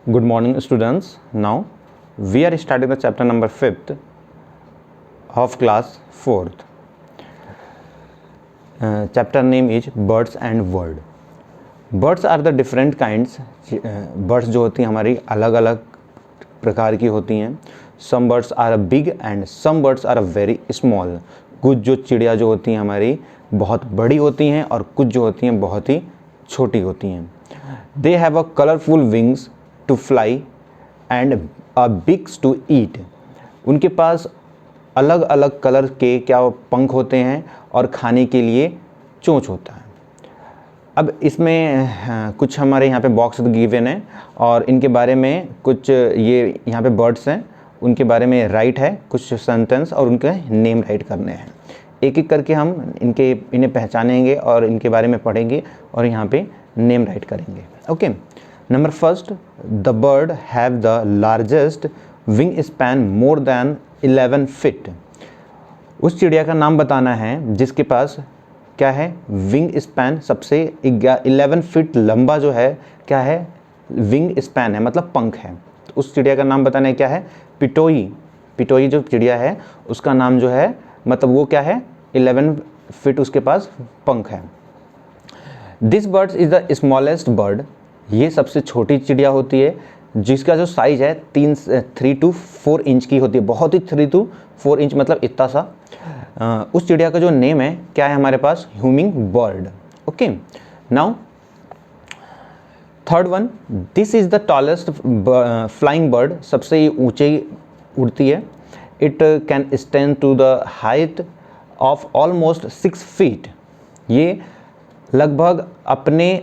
Good morning, students. Now we are starting the chapter number 5th of class 4th. Chapter name is Birds and World. Birds are the different kinds. Birds जो होती हैं हमारी अलग अलग प्रकार की होती हैं. Some birds are big and some birds are very small. कुछ जो चिड़िया जो होती हैं हमारी बहुत बड़ी होती हैं और कुछ जो होती हैं बहुत ही छोटी होती हैं. They have a colorful wings to fly and a beaks to eat. उनके पास अलग अलग कलर के क्या पंख होते हैं और खाने के लिए चोंच होता है. अब इसमें कुछ हमारे यहाँ पे बॉक्स गिवन है और इनके बारे में कुछ ये यहाँ पे बर्ड्स हैं उनके बारे में राइट है कुछ सेंटेंस और उनके नेम राइट करने हैं. एक एक करके हम इन्हें पहचानेंगे और इनके बारे में पढ़ेंगे और यहाँ पे नेम राइट करेंगे. Okay, number first, the bird have the largest wing span more than 11 feet. उस चिड़िया का नाम बताना है जिसके पास क्या है, विंग स्पैन सबसे 11 फीट लंबा जो है क्या है, विंग स्पैन है मतलब पंख है. तो उस चिड़िया का नाम बताना है क्या है, पिटोई. पिटोई जो चिड़िया है उसका नाम जो है मतलब वो क्या है, 11 फीट उसके पास पंख है. This bird is the smallest bird. ये सबसे छोटी चिड़िया होती है जिसका जो साइज़ है 3 to 4 इंच की होती है. बहुत ही 3 to 4 इंच मतलब इतना सा. उस चिड़िया का जो नेम है क्या है हमारे पास, humming bird. Okay, now third one, this is the tallest flying bird. सबसे ये ऊँचे उड़ती है. It can stand to the height of almost 6 feet. ये लगभग अपने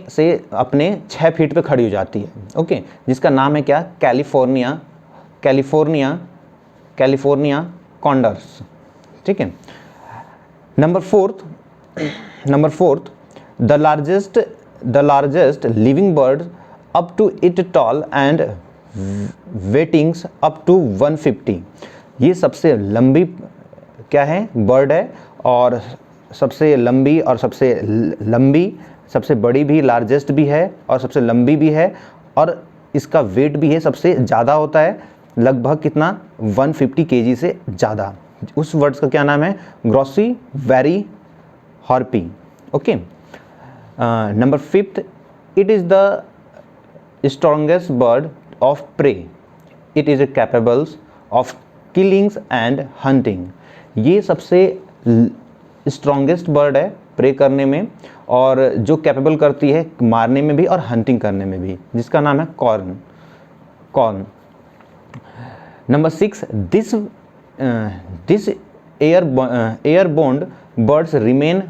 6 फीट पे खड़ी हो जाती है. ओके, जिसका नाम है क्या, कैलिफोर्निया कॉन्डर्स. ठीक है. Number fourth, the largest living bird up to it tall and weighings up to 150. ये सबसे लंबी क्या है, बर्ड है और सबसे लंबी और सबसे बड़ी भी, लार्जेस्ट भी है और सबसे लंबी भी है और इसका वेट भी है सबसे ज़्यादा होता है, लगभग कितना 150 kg से ज़्यादा. उस वर्ड्स का क्या नाम है, grossy very harpy. Okay, number fifth, it is the strongest bird of prey. It is capables of killings and hunting. ये सबसे स्ट्रॉन्गेस्ट बर्ड है प्रे करने में और जो कैपेबल करती है मारने में भी और हंटिंग करने में भी, जिसका नाम है corn. Number 6, this airborne birds remain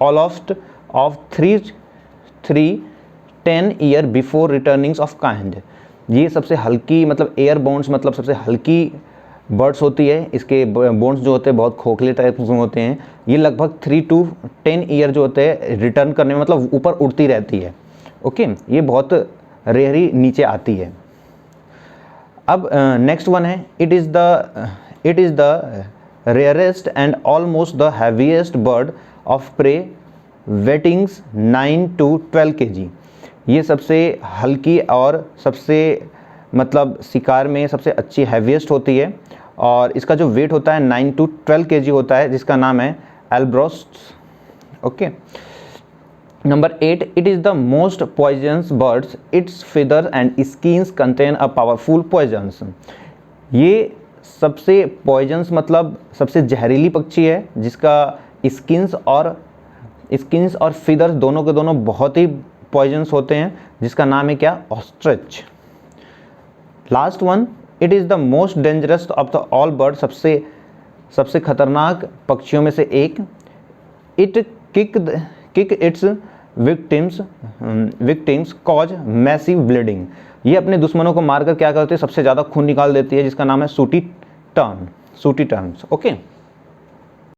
almost of 3-10 year before returnings of kind. ये सबसे हल्की मतलब एयरबोर्न्स मतलब सबसे हल्की बर्ड्स होती है. इसके बोन्स जो होते हैं बहुत खोखले टाइप में होते हैं. ये लगभग 3 to 10 ईयर जो होते हैं रिटर्न करने में मतलब ऊपर उड़ती रहती है. ओके, ये बहुत रेयरी नीचे आती है. अब नेक्स्ट वन है, it is the rarest and almost the heaviest bird of prey, weighings 9 to 12 kg. ये सबसे हल्की और सबसे मतलब शिकार में सबसे अच्छी हैवीएस्ट होती है और इसका जो वेट होता है 9 to 12 kg होता है, जिसका नाम है albatross. Okay, number 8, it is the most poisonous birds. Its feathers and skins contain a powerful poisons. ये सबसे पॉइजनस मतलब सबसे जहरीली पक्षी है जिसका स्किन्स और feathers दोनों के दोनों बहुत ही पॉइजनस होते हैं, जिसका नाम है क्या, ostrich. Last one, it is the most dangerous of the all bird. सबसे खतरनाक पक्षियों में से एक. It kick it's victims cause massive bleeding. ये अपने दुश्मनों को मारकर क्या करते हैं, सबसे ज़्यादा खून निकाल देती है, जिसका नाम है सूटी टर्न्स. ओके.